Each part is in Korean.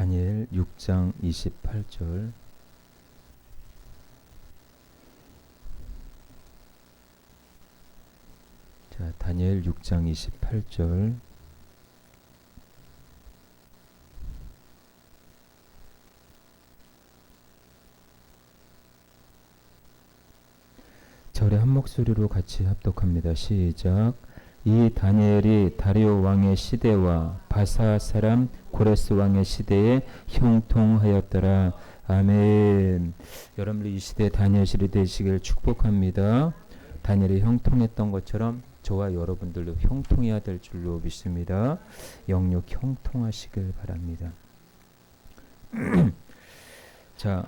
다니엘 6장 28절. 자, 다니엘 6장 28절. 절의 한 목소리로 같이 합독합니다. 시작. 이 다니엘이 다리오 왕의 시대와 바사 사람 고레스 왕의 시대에 형통하였더라. 아멘. 여러분들 이 시대에 다니엘 시대 되시길 축복합니다. 다니엘이 형통했던 것처럼 저와 여러분들도 형통해야 될 줄로 믿습니다. 영육 형통하시길 바랍니다. 자,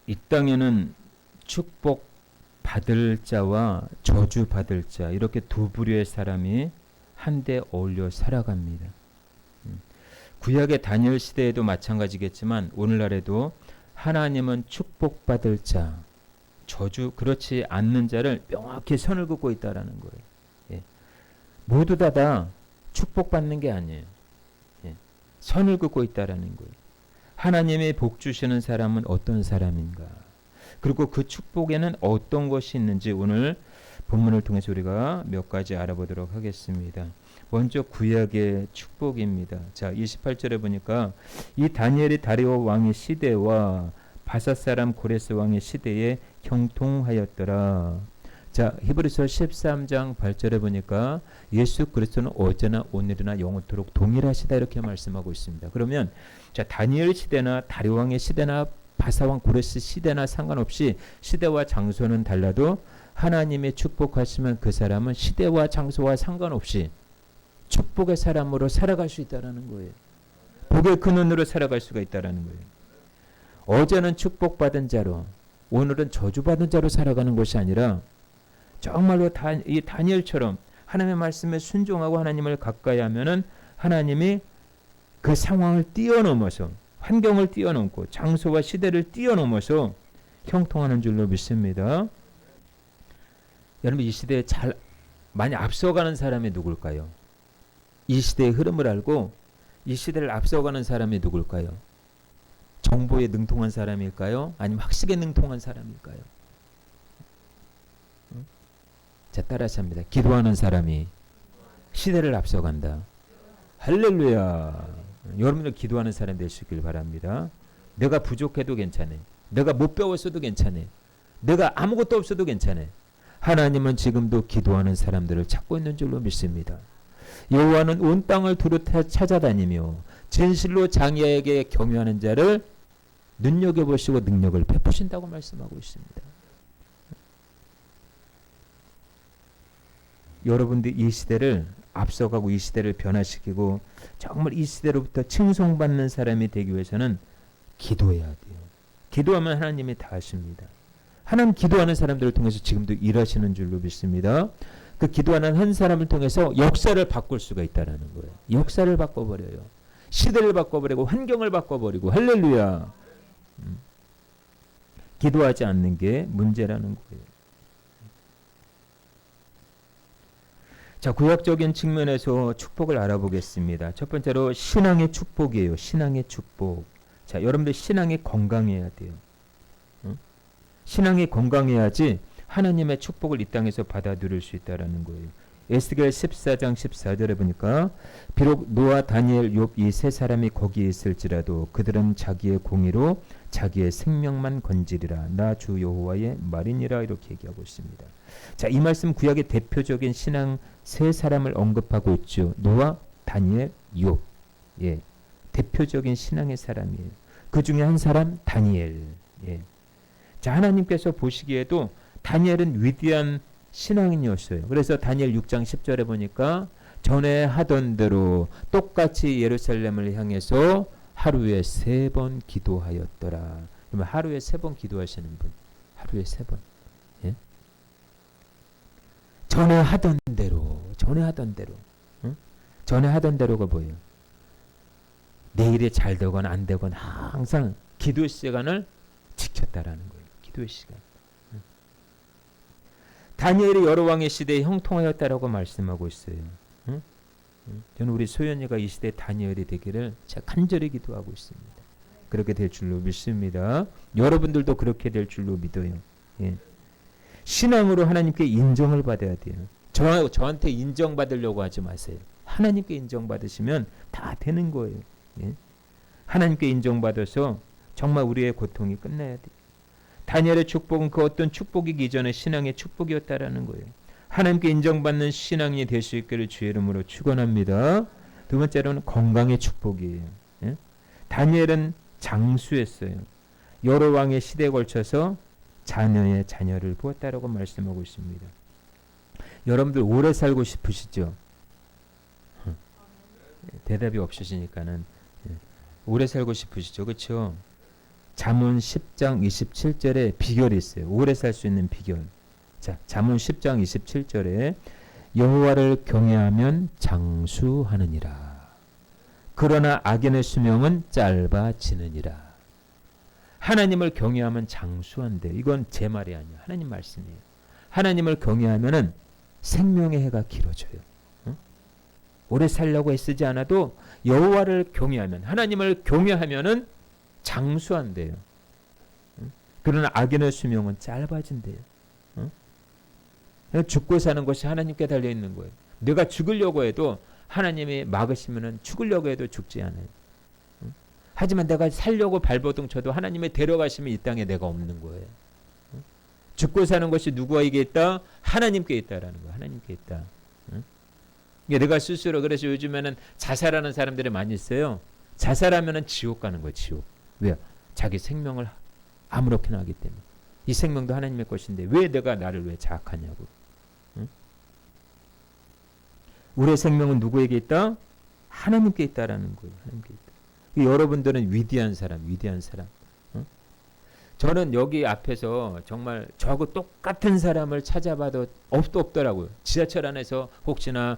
이 땅에는 축복 받을 자와 저주 받을 자, 이렇게 두 부류의 사람이 한데 어울려 살아갑니다. 구약의 다니엘 시대에도 마찬가지겠지만 오늘날에도 하나님은 축복받을 자, 저주 그렇지 않는 자를 명확히 선을 긋고 있다라는 거예요. 예. 모두 다 축복받는 게 아니에요. 예. 선을 긋고 있다라는 거예요. 하나님의 복 주시는 사람은 어떤 사람인가? 그리고 그 축복에는 어떤 것이 있는지 오늘 본문을 통해서 우리가 몇 가지 알아보도록 하겠습니다. 먼저 구약의 축복입니다. 자, 28절에 보니까 이 다니엘이 다리오 왕의 시대와 바사 사람 고레스 왕의 시대에 형통하였더라. 자, 히브리서 13장 8절에 보니까 예수 그리스도는 어제나 오늘이나 영원토록 동일하시다 이렇게 말씀하고 있습니다. 그러면 자, 다니엘 시대나 다리오 왕의 시대나 바사왕 고레스 시대나 상관없이 시대와 장소는 달라도 하나님의 축복하시면 그 사람은 시대와 장소와 상관없이 축복의 사람으로 살아갈 수 있다는 거예요. 복의 근원으로 살아갈 수가 있다는 거예요. 어제는 축복받은 자로 오늘은 저주받은 자로 살아가는 것이 아니라 정말로 이 다니엘처럼 하나님의 말씀에 순종하고 하나님을 가까이 하면은 하나님이 그 상황을 뛰어넘어서 환경을 뛰어넘고 장소와 시대를 뛰어넘어서 형통하는 줄로 믿습니다. 여러분 이 시대에 많이 앞서가는 사람이 누굴까요? 이 시대의 흐름을 알고 이 시대를 앞서가는 사람이 누굴까요? 정보에 능통한 사람일까요? 아니면 학식에 능통한 사람일까요? 자, 따라서 합니다. 기도하는 사람이 시대를 앞서간다. 할렐루야. 여러분들 기도하는 사람 될 수 있길 바랍니다. 내가 부족해도 괜찮아. 내가 못 배웠어도 괜찮아. 내가 아무것도 없어도 괜찮아. 하나님은 지금도 기도하는 사람들을 찾고 있는 줄로 믿습니다. 여호와는 온 땅을 두루 찾아다니며 진실로 장애에게 경유하는 자를 눈여겨보시고 능력을 베푸신다고 말씀하고 있습니다. 여러분들 이 시대를 앞서가고 이 시대를 변화시키고 정말 이 시대로부터 칭송받는 사람이 되기 위해서는 기도해야 돼요. 기도하면 하나님이 다 하십니다. 하나님 기도하는 사람들을 통해서 지금도 일하시는 줄로 믿습니다. 그 기도하는 한 사람을 통해서 역사를 바꿀 수가 있다는 거예요. 역사를 바꿔버려요. 시대를 바꿔버리고 환경을 바꿔버리고 할렐루야. 기도하지 않는 게 문제라는 거예요. 자, 구약적인 측면에서 축복을 알아보겠습니다. 첫 번째로 신앙의 축복이에요. 신앙의 축복. 자, 여러분들 신앙이 건강해야 돼요. 신앙이 건강해야지 하나님의 축복을 이 땅에서 받아 누릴 수 있다라는 거예요. 에스겔 14장 14절에 보니까 비록 노아, 다니엘, 욥 이 세 사람이 거기에 있을지라도 그들은 자기의 공의로 자기의 생명만 건지리라. 나 주 여호와의 말이니라. 이렇게 얘기하고 있습니다. 자, 이 말씀 구약의 대표적인 신앙 세 사람을 언급하고 있죠. 노아, 다니엘, 욥. 예, 대표적인 신앙의 사람이에요. 그 중에 한 사람 다니엘. 예. 자, 하나님께서 보시기에도 다니엘은 위대한 신앙인이었어요. 그래서 다니엘 6장 10절에 보니까 전에 하던 대로 똑같이 예루살렘을 향해서 하루에 3번 기도하였더라. 그러면 하루에 3번 기도하시는 분. 하루에 3번. 예? 전에 하던 대로. 응? 전에 하던 대로가 뭐예요? 내일이 잘 되거나 안 되거나 항상 기도 시간을 지켰다라는 거예요. 기도의 시간. 다니엘이 여러 왕의 시대에 형통하였다라고 말씀하고 있어요. 응? 저는 우리 소연이가 이 시대 다니엘이 되기를 제가 간절히 기도하고 있습니다. 그렇게 될 줄로 믿습니다. 여러분들도 그렇게 될 줄로 믿어요. 예. 신앙으로 하나님께 인정을 받아야 돼요. 저한테 인정받으려고 하지 마세요. 하나님께 인정받으시면 다 되는 거예요. 예. 하나님께 인정받아서 정말 우리의 고통이 끝나야 돼요. 다니엘의 축복은 그 어떤 축복이기 전에 신앙의 축복이었다라는 거예요. 하나님께 인정받는 신앙이 될 수 있기를 주의 이름으로 축원합니다. 두 번째로는 건강의 축복이에요. 예? 다니엘은 장수했어요. 여러 왕의 시대에 걸쳐서 자녀의 자녀를 보았다라고 말씀하고 있습니다. 여러분들 오래 살고 싶으시죠? 대답이 없으시니까는 오래 살고 싶으시죠? 그렇죠? 잠언 10장 27절에 비결이 있어요. 오래 살 수 있는 비결. 자, 잠언 10장 27절에 여호와를 경외하면 장수하느니라. 그러나 악인의 수명은 짧아지느니라. 하나님을 경외하면 장수한대. 이건 제 말이 아니야. 하나님 말씀이에요. 하나님을 경외하면은 생명의 해가 길어져요. 응? 오래 살려고 애쓰지 않아도 여호와를 경외하면, 하나님을 경외하면은 장수한대요. 응? 그러나 악인의 수명은 짧아진대요. 응? 죽고 사는 것이 하나님께 달려 있는 거예요. 내가 죽으려고 해도 하나님이 막으시면은 죽으려고 해도 죽지 않아요. 응? 하지만 내가 살려고 발버둥 쳐도 하나님이 데려가시면 이 땅에 내가 없는 거예요. 응? 죽고 사는 것이 누구에게 있다? 하나님께 있다라는 거예요. 하나님께 있다. 응? 내가 스스로 그래서 요즘에는 자살하는 사람들이 많이 있어요. 자살하면은 지옥 가는 거예요. 지옥. 왜요? 자기 생명을 아무렇게나 하기 때문에. 이 생명도 하나님의 것인데 왜 내가 나를 왜 자학하냐고. 응? 우리의 생명은 누구에게 있다? 하나님께 있다라는 거예요. 하나님께 있다. 여러분들은 위대한 사람, 위대한 사람. 응? 저는 여기 앞에서 정말 저하고 똑같은 사람을 찾아봐도 없더라고요. 지하철 안에서 혹시나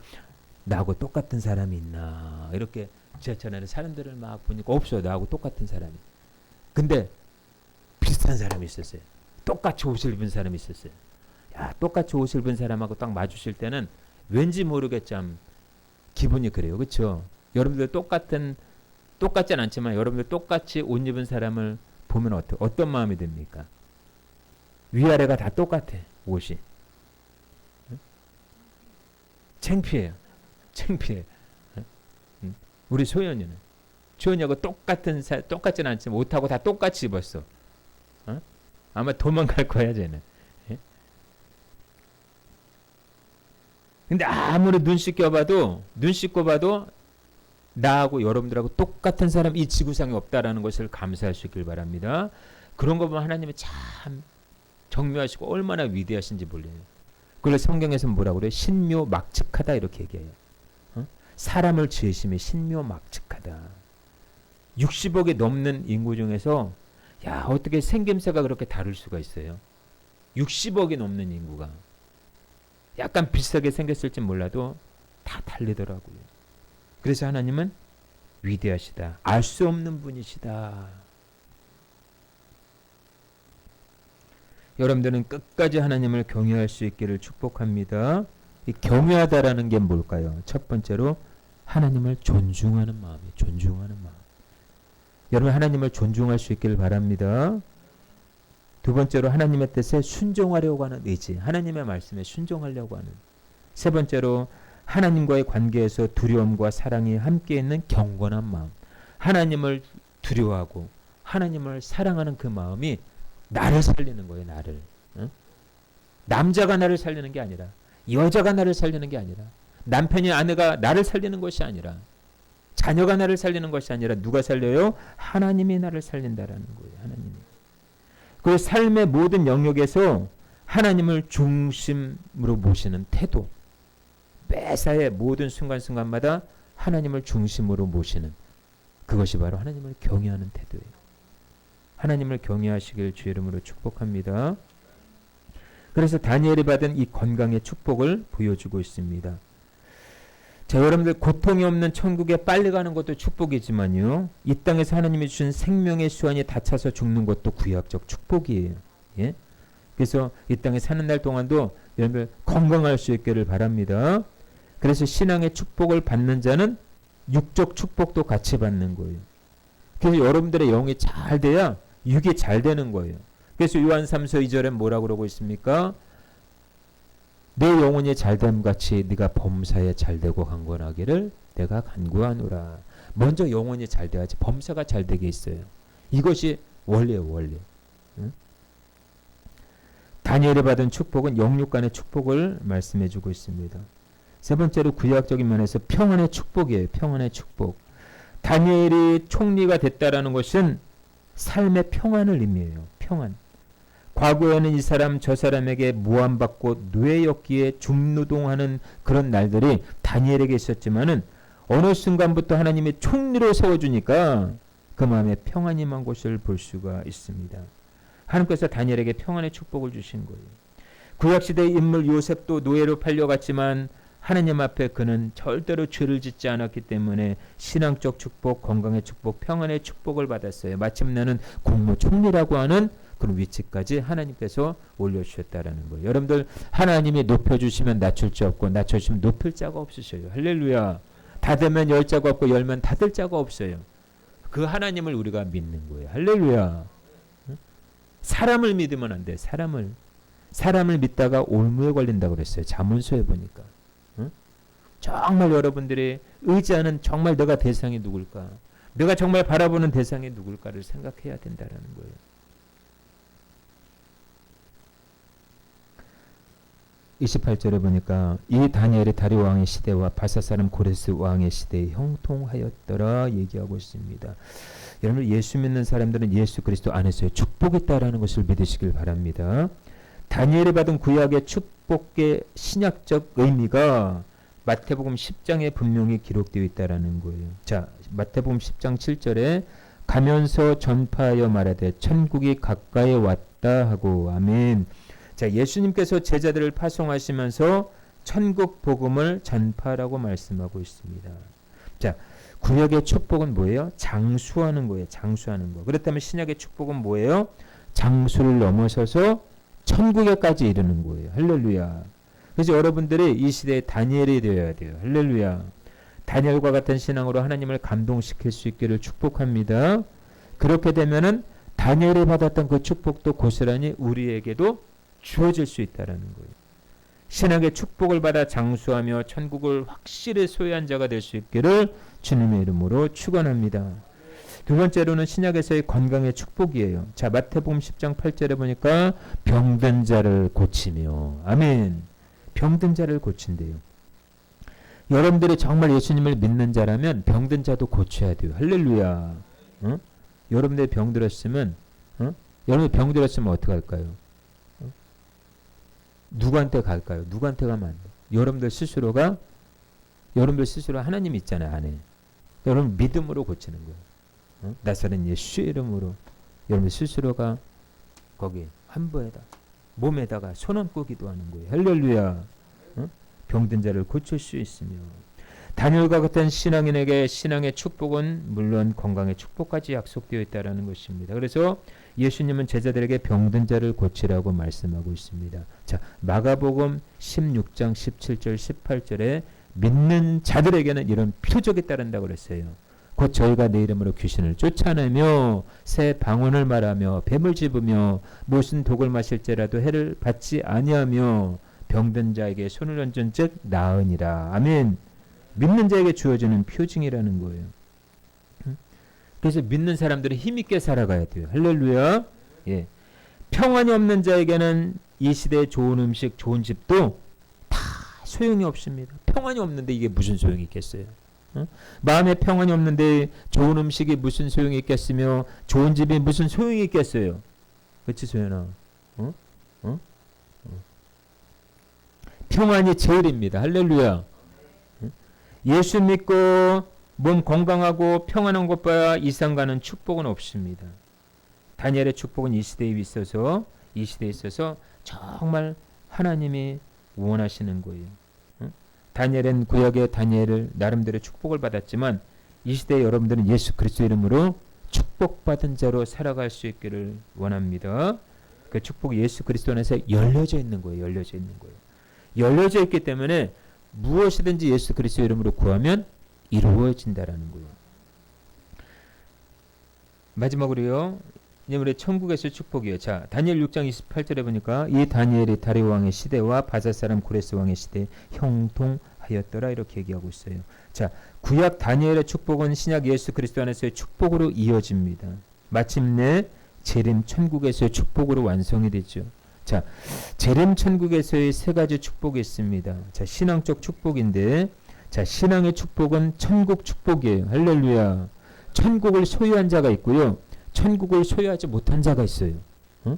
나하고 똑같은 사람이 있나 이렇게 지하철 안에 사람들을 막 보니까 없어요. 나하고 똑같은 사람이. 근데 비슷한 사람이 있었어요. 똑같이 옷을 입은 사람이 있었어요. 야, 똑같이 옷을 입은 사람하고 딱 마주칠 때는 왠지 모르게 참 기분이 그래요. 그렇죠? 여러분들 똑같진 않지만 여러분들 똑같이 옷 입은 사람을 보면 어떤 마음이 듭니까? 위아래가 다 똑같아. 옷이. 응? 창피해요. 창피해. 응? 우리 소연이하고 똑같진 않지만 옷하고 다 똑같이 입었어. 어? 아마 도망갈 거야 쟤는. 예? 근데 아무리 눈 씻고 봐도 나하고 여러분들하고 똑같은 사람 이 지구상에 없다라는 것을 감사할 수 있길 바랍니다. 그런 거 보면 하나님이 참 정묘하시고 얼마나 위대하신지 몰라요. 그걸 성경에서 뭐라고 그래요? 신묘막측하다 이렇게 얘기해요. 어? 사람을 지으심이 신묘막측하다. 60억이 넘는 인구 중에서 야, 어떻게 생김새가 그렇게 다를 수가 있어요? 60억이 넘는 인구가 약간 비슷하게 생겼을지 몰라도 다 다르더라고요. 그래서 하나님은 위대하시다. 알 수 없는 분이시다. 여러분들은 끝까지 하나님을 경외할 수 있기를 축복합니다. 이 경외하다라는 게 뭘까요? 첫 번째로 하나님을 존중하는 마음이에요. 존중하는 마음. 여러분 하나님을 존중할 수 있기를 바랍니다. 두 번째로 하나님의 뜻에 순종하려고 하는 의지. 하나님의 말씀에 순종하려고 하는. 세 번째로 하나님과의 관계에서 두려움과 사랑이 함께 있는 경건한 마음. 하나님을 두려워하고 하나님을 사랑하는 그 마음이 나를 살리는 거예요. 나를. 응? 남자가 나를 살리는 게 아니라 여자가 나를 살리는 게 아니라 남편이 아내가 나를 살리는 것이 아니라 자녀가 나를 살리는 것이 아니라 누가 살려요? 하나님이 나를 살린다라는 거예요. 하나님이. 그 삶의 모든 영역에서 하나님을 중심으로 모시는 태도. 매사의 모든 순간순간마다 하나님을 중심으로 모시는 그것이 바로 하나님을 경외하는 태도예요. 하나님을 경외하시길 주의 이름으로 축복합니다. 그래서 다니엘이 받은 이 건강의 축복을 보여주고 있습니다. 자, 여러분들 고통이 없는 천국에 빨리 가는 것도 축복이지만요. 이 땅에서 하나님이 주신 생명의 수완이 닫혀서 죽는 것도 구약적 축복이에요. 예? 그래서 이 땅에 사는 날 동안도 여러분들 건강할 수 있기를 바랍니다. 그래서 신앙의 축복을 받는 자는 육적 축복도 같이 받는 거예요. 그래서 여러분들의 영이 잘 돼야 육이 잘 되는 거예요. 그래서 요한 3서 2절에 뭐라고 그러고 있습니까? 내 영혼이 잘됨 같이 네가 범사에 잘되고 강건하기를 내가 간구하노라. 먼저 영혼이 잘 돼야지 범사가 잘 되게 있어요. 이것이 원리예요, 원리. 응? 다니엘이 받은 축복은 영육 간의 축복을 말씀해 주고 있습니다. 세 번째로 구약적인 면에서 평안의 축복이에요. 평안의 축복. 다니엘이 총리가 됐다라는 것은 삶의 평안을 의미해요. 평안. 과거에는 이 사람 저 사람에게 모함받고 노예였기에 중노동하는 그런 날들이 다니엘에게 있었지만은 어느 순간부터 하나님이 총리로 세워주니까 그 마음에 평안이 임한 것을 볼 수가 있습니다. 하나님께서 다니엘에게 평안의 축복을 주신 거예요. 구약시대의 인물 요셉도 노예로 팔려갔지만 하나님 앞에 그는 절대로 죄를 짓지 않았기 때문에 신앙적 축복, 건강의 축복, 평안의 축복을 받았어요. 마침내는 국무총리라고 하는 그런 위치까지 하나님께서 올려주셨다라는 거예요. 여러분들 하나님이 높여주시면 낮출 자 없고 낮춰주시면 높일 자가 없으셔요. 할렐루야. 닫으면 열 자가 없고 열면 닫을 자가 없어요. 그 하나님을 우리가 믿는 거예요. 할렐루야. 사람을 믿으면 안 돼. 사람을 믿다가 올무에 걸린다고 그랬어요. 잠언서에 보니까. 정말 여러분들이 의지하는 정말 내가 대상이 누굴까? 내가 정말 바라보는 대상이 누굴까를 생각해야 된다는 거예요. (28절에) 보니까 이 다니엘이 다리 왕의 시대와 바사 사람 고레스 왕의 시대에 형통하였더라 얘기하고 있습니다. 여러분 예수 믿는 사람들은 예수 그리스도 안에서의 축복이 있다라는 것을 믿으시길 바랍니다. 다니엘이 받은 구약의 축복의 신약적 의미가 마태복음 10장에 분명히 기록되어 있다라는 거예요. 자, 마태복음 10장 7절에 가면서 전파하여 말하되 천국이 가까이 왔다 하고 아멘. 자, 예수님께서 제자들을 파송하시면서 천국 복음을 전파하라고 말씀하고 있습니다. 자, 구약의 축복은 뭐예요? 장수하는 거예요. 장수하는 거. 그렇다면 신약의 축복은 뭐예요? 장수를 넘어서서 천국에까지 이르는 거예요. 할렐루야. 그래서 여러분들이 이 시대에 다니엘이 되어야 돼요. 할렐루야. 다니엘과 같은 신앙으로 하나님을 감동시킬 수 있기를 축복합니다. 그렇게 되면은 다니엘이 받았던 그 축복도 고스란히 우리에게도 주어질 수 있다라는 거예요. 신앙의 축복을 받아 장수하며 천국을 확실히 소유한 자가 될 수 있기를 주님의 이름으로 축원합니다. 두 번째로는 신약에서의 건강의 축복이에요. 자, 마태복음 10장 8절에 보니까 병든 자를 고치며 아멘. 병든 자를 고친대요. 여러분들이 정말 예수님을 믿는 자라면 병든 자도 고쳐야 돼요. 할렐루야. 여러분들이 병들었으면 여러분들 병들었으면 어떻게 할까요? 누구한테 갈까요? 누구한테 가면 안 돼? 여러분들 스스로 하나님 있잖아요. 안에. 여러분 믿음으로 고치는 거예요. 나사렛 예수의 이름으로 여러분 스스로가 거기 환부에다 몸에다가 손 얹고 기도하는 거예요. 할렐루야. 병든 자를 고칠 수 있으며 다니엘과 같은 신앙인에게 신앙의 축복은 물론 건강의 축복까지 약속되어 있다는 것입니다. 그래서 예수님은 제자들에게 병든 자를 고치라고 말씀하고 있습니다. 자, 마가복음 16장 17절 18절에 믿는 자들에게는 이런 표적이 따른다고 그랬어요. 곧 저희가 내 이름으로 귀신을 쫓아내며 새 방언을 말하며 뱀을 집으며 무슨 독을 마실지라도 해를 받지 아니하며 병든 자에게 손을 얹은 즉 나으니라. 아멘. 믿는 자에게 주어지는 표징이라는 거예요. 그래서 믿는 사람들은 힘있게 살아가야 돼요. 할렐루야. 예. 평안이 없는 자에게는 이 시대의 좋은 음식, 좋은 집도 다 소용이 없습니다. 평안이 없는데 이게 무슨 소용이 있겠어요? 마음에 평안이 없는데 좋은 음식이 무슨 소용이 있겠으며 좋은 집이 무슨 소용이 있겠어요? 그렇지 소연아? 평안이 제일입니다. 할렐루야. 예수 믿고 몸 건강하고 평안한 것보다 이상 가는 축복은 없습니다. 다니엘의 축복은 이 시대에 있어서 정말 하나님이 원하시는 거예요. 다니엘은 구약의 다니엘을 나름대로 축복을 받았지만 이 시대에 여러분들은 예수 그리스도 이름으로 축복받은 자로 살아갈 수 있기를 원합니다. 그 축복이 예수 그리스도 안에서 열려져 있는 거예요. 열려져 있기 때문에 무엇이든지 예수 그리스도 이름으로 구하면 이루어진다라는 거예요. 마지막으로요. 이제 우리 천국에서 축복이요. 자, 다니엘 6장 28절에 보니까 이 다니엘이 다리오 왕의 시대와 바사 사람 고레스 왕의 시대에 형통하였더라 이렇게 얘기하고 있어요. 자, 구약 다니엘의 축복은 신약 예수 그리스도 안에서의 축복으로 이어집니다. 마침내 재림 천국에서의 축복으로 완성이 되죠. 자, 재림 천국에서의 세 가지 축복이 있습니다. 자, 신앙적 축복인데, 자, 신앙의 축복은 천국 축복이에요. 할렐루야. 천국을 소유한 자가 있고요. 천국을 소유하지 못한 자가 있어요. 어?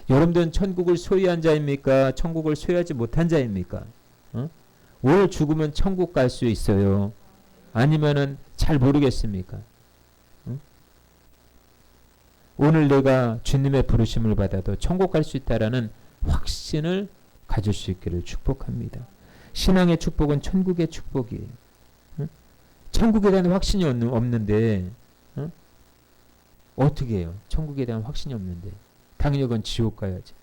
여러분들은 천국을 소유한 자입니까? 천국을 소유하지 못한 자입니까? 오늘 죽으면 천국 갈 수 있어요. 아니면은 잘 모르겠습니까? 오늘 내가 주님의 부르심을 받아도 천국 갈 수 있다라는 확신을 가질 수 있기를 축복합니다. 신앙의 축복은 천국의 축복이에요. 천국에 대한 확신이 없는데 어떻게 해요? 천국에 대한 확신이 없는데 당연히 그건 지옥 가야지.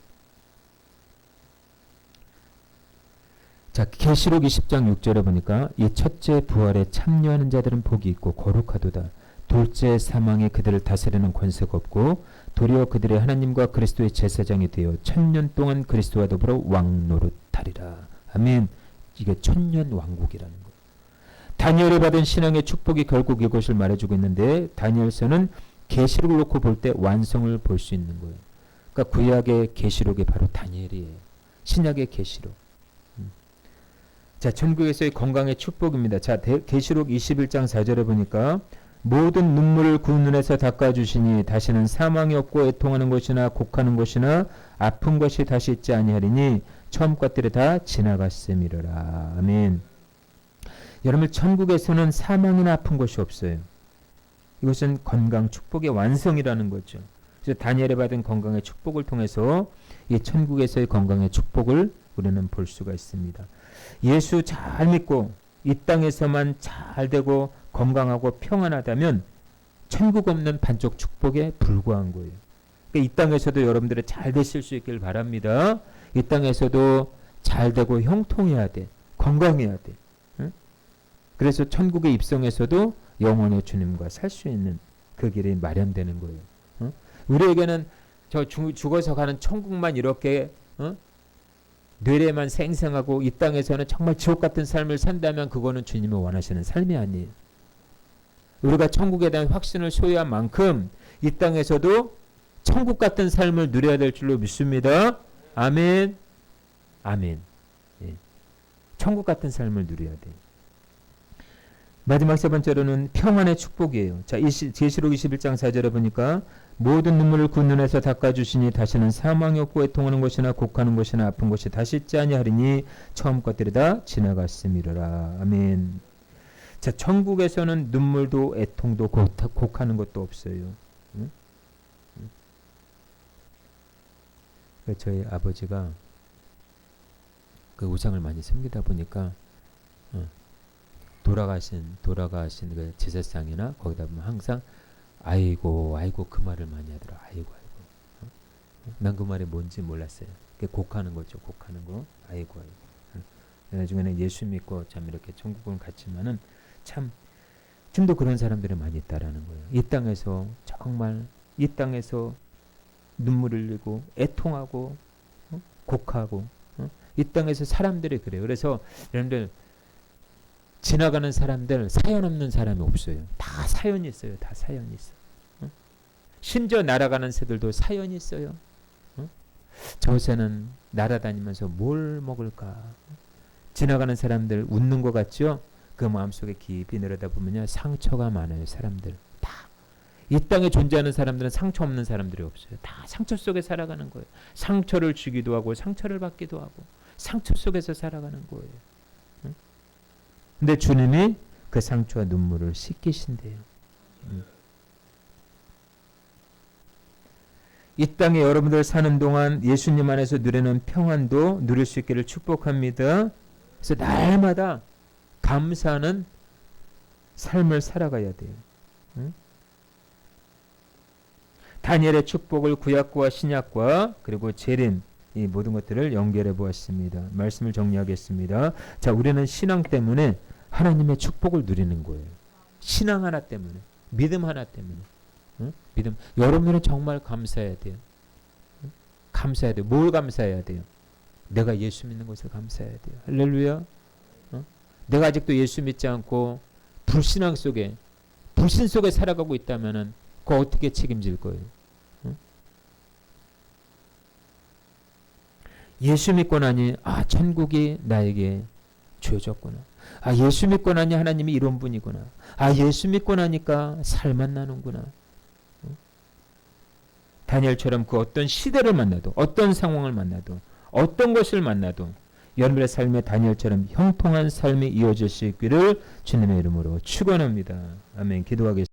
자, 계시록 20장 6절에 보니까 이 첫째 부활에 참여하는 자들은 복이 있고 거룩하도다. 둘째 사망에 그들을 다스리는 권세가 없고 도리어 그들의 하나님과 그리스도의 제사장이 되어 천년 동안 그리스도와 더불어 왕노릇하리라. 아멘. 이게 천년 왕국이라는 거예요. 다니엘이 받은 신앙의 축복이 결국 이것을 말해주고 있는데 다니엘서는 계시록을 놓고 볼 때 완성을 볼 수 있는 거예요. 그러니까 구약의 계시록이 바로 다니엘이에요. 신약의 계시록. 자, 천국에서의 건강의 축복입니다. 자, 계시록 21장 4절에 보니까 모든 눈물을 그 눈에서 닦아주시니 다시는 사망이 없고 애통하는 것이나 곡하는 것이나 아픈 것이 다시 있지 아니하리니 처음 것들이 다 지나갔음이로라. 아멘. 여러분, 천국에서는 사망이나 아픈 것이 없어요. 이것은 건강 축복의 완성이라는 거죠. 그래서 다니엘이 받은 건강의 축복을 통해서 이 천국에서의 건강의 축복을 우리는 볼 수가 있습니다. 예수 잘 믿고 이 땅에서만 잘 되고 건강하고 평안하다면 천국 없는 반쪽 축복에 불과한 거예요. 그러니까 이 땅에서도 여러분들이 잘 되실 수 있길 바랍니다. 이 땅에서도 잘 되고 형통해야 돼. 건강해야 돼. 응? 그래서 천국에 입성해서도 영원히 주님과 살 수 있는 그 길이 마련되는 거예요. 응? 우리에게는 저 죽어서 가는 천국만 이렇게 뇌리에만 생생하고 이 땅에서는 정말 지옥 같은 삶을 산다면 그거는 주님이 원하시는 삶이 아니에요. 우리가 천국에 대한 확신을 소유한 만큼 이 땅에서도 천국 같은 삶을 누려야 될 줄로 믿습니다. 아멘. 아멘. 예. 천국 같은 삶을 누려야 돼요. 마지막 세 번째로는 평안의 축복이에요. 자, 계시록 21장 4절에 보니까 모든 눈물을 그 눈에서 닦아주시니 다시는 사망이 없고 애통하는 것이나 곡하는 것이나 아픈 것이 다시 있지 아니하리니 처음 것들이 다 지나갔음이로라. 아멘. 자, 천국에서는 눈물도 애통도 곡하는 것도 없어요. 응? 저희 아버지가 그 우상을 많이 섬기다 보니까 돌아가신 그 제사상이나 거기다 보면 항상 아이고 그 말을 많이 하더라. 아이고. 난 그 말이 뭔지 몰랐어요. 그게 곡하는 거죠. 곡하는 거. 아이고. 나중에는 예수 믿고 참 이렇게 천국을 갔지만은 참 지금도 그런 사람들이 많이 있다라는 거예요. 이 땅에서 정말 이 땅에서 눈물 흘리고 애통하고 곡하고 이 땅에서 사람들이 그래요. 그래서 여러분들 지나가는 사람들 사연 없는 사람이 없어요. 다 사연이 있어요. 다 사연이 있어요. 심지어 날아가는 새들도 사연이 있어요. 저 새는 날아다니면서 뭘 먹을까? 지나가는 사람들 웃는 것 같죠? 그 마음속에 깊이 내려다보면 상처가 많아요. 사람들 다. 이 땅에 존재하는 사람들은 상처 없는 사람들이 없어요. 다 상처 속에 살아가는 거예요. 상처를 주기도 하고 상처를 받기도 하고 상처 속에서 살아가는 거예요. 근데 주님이 그 상처와 눈물을 씻기신대요. 이 땅에 여러분들 사는 동안 예수님 안에서 누리는 평안도 누릴 수 있기를 축복합니다. 그래서 날마다 감사하는 삶을 살아가야 돼요. 다니엘의 축복을 구약과 신약과 그리고 재림 이 모든 것들을 연결해 보았습니다. 말씀을 정리하겠습니다. 자, 우리는 신앙 때문에 하나님의 축복을 누리는 거예요. 신앙 하나 때문에, 믿음 하나 때문에. 응? 믿음. 여러분들은 정말 감사해야 돼요. 응? 감사해야 돼요. 뭘 감사해야 돼요? 내가 예수 믿는 것을 감사해야 돼요. 할렐루야. 응? 내가 아직도 예수 믿지 않고 불신앙 속에, 불신 속에 살아가고 있다면은 그거 어떻게 책임질 거예요? 응? 예수 믿고 나니 천국이 나에게 주어졌구나. 예수 믿고 나니 하나님이 이런 분이구나. 예수 믿고 나니까 살만 나는구나. 다니엘처럼 그 어떤 시대를 만나도, 어떤 상황을 만나도, 어떤 것을 만나도 여러분의 삶에 다니엘처럼 형통한 삶이 이어질 수 있기를 주님의 이름으로 축원합니다. 아멘. 기도하겠습니다.